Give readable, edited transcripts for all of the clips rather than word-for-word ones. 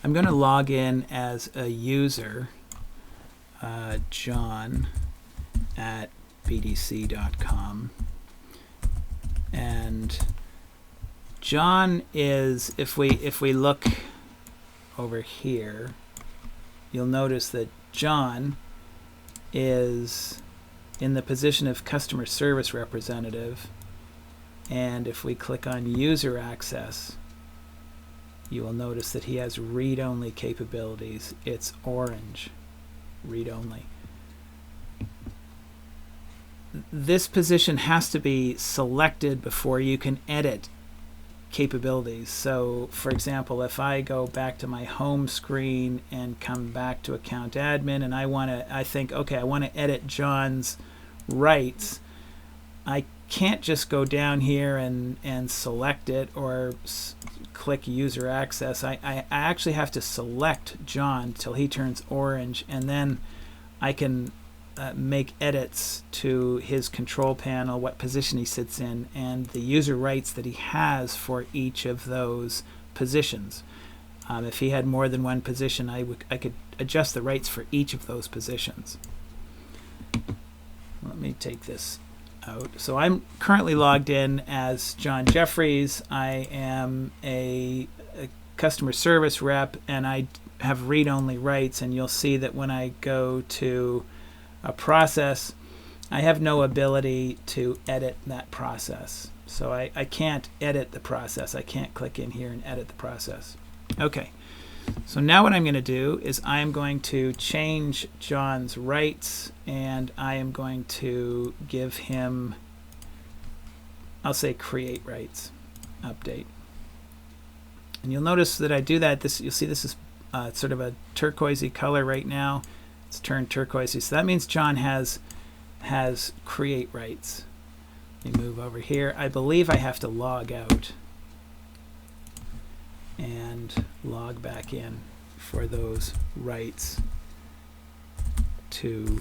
I'm going to log in as a user, John at bdc.com. And John is, if we look over here, you'll notice that John is in the position of customer service representative. And if we click on user access, you will notice that he has read-only capabilities. It's orange, read-only. This position has to be selected before you can edit capabilities. So for example, if I go back to my home screen and come back to account admin, and I think, okay, I want to edit John's rights, I can't just go down here and select it or click user access. I actually have to select John till he turns orange, and then I can make edits to his control panel, what position he sits in, and the user rights that he has for each of those positions. If he had more than one position, I could adjust the rights for each of those positions. Let me take this out. So I'm currently logged in as John Jeffries. I am a customer service rep, and I have read-only rights, and you'll see that when I go to a process, I have no ability to edit that process. So I can't edit the process. I can't click in here and edit the process. Okay, so now what I'm going to do is I'm going to change John's rights, and I am going to give him, I'll say create rights, update. And you'll notice that I do that. You'll see this is sort of a turquoisey color right now. It's turned turquoisey, so that means John has create rights. Let me move over here. I believe I have to log out and log back in for those rights to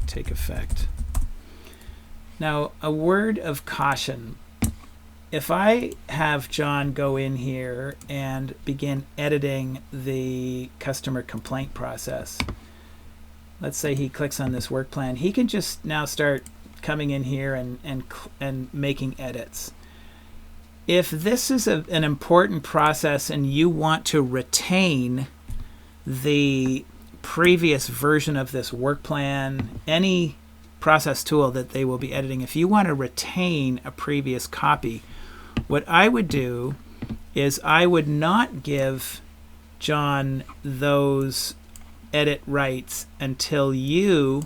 take effect. Now, a word of caution. If I have John go in here and begin editing the customer complaint process, let's say he clicks on this work plan, he can just now start coming in here and making edits. If this is an important process and you want to retain the previous version of this work plan, any process tool that they will be editing, if you want to retain a previous copy, what I would do is I would not give John those edit rights until you,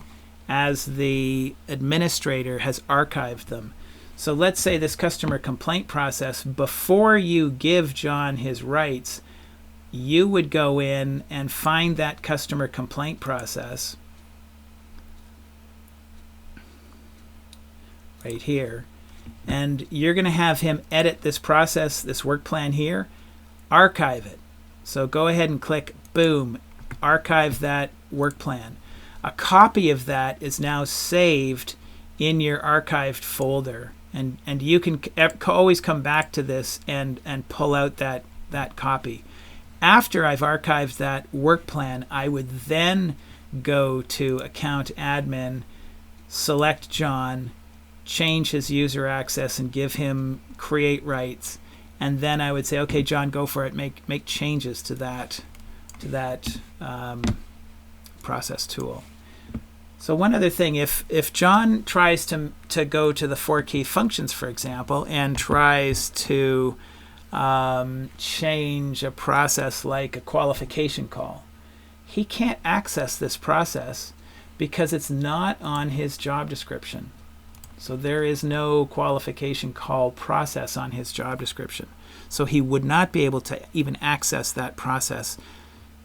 as the administrator, has archived them. So let's say this customer complaint process, before you give John his rights, you would go in and find that customer complaint process right here. And you're going to have him edit this process, this work plan here, archive it. So go ahead and click, boom, archive that work plan. A copy of that is now saved in your archived folder. And you can always come back to this and pull out that copy. After I've archived that work plan, I would then go to Account Admin, select John, change his user access and give him create rights, and then I would say, okay, John, go for it. Make changes to that process tool. So one other thing, if John tries to go to the 4 key functions, for example, and tries to change a process like a qualification call, he can't access this process because it's not on his job description. So there is no qualification call process on his job description. So he would not be able to even access that process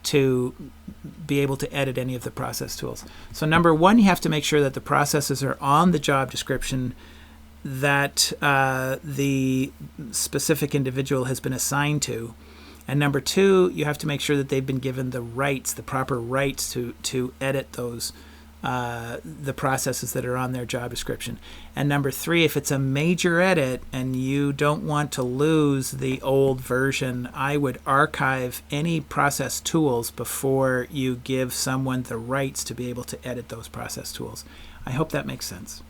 to be able to edit any of the process tools. So number one, you have to make sure that the processes are on the job description that the specific individual has been assigned to. And number two, you have to make sure that they've been given the rights, the proper rights to edit those the processes that are on their job description. And number 3, if it's a major edit and you don't want to lose the old version, I would archive any process tools before you give someone the rights to be able to edit those process tools. I hope that makes sense.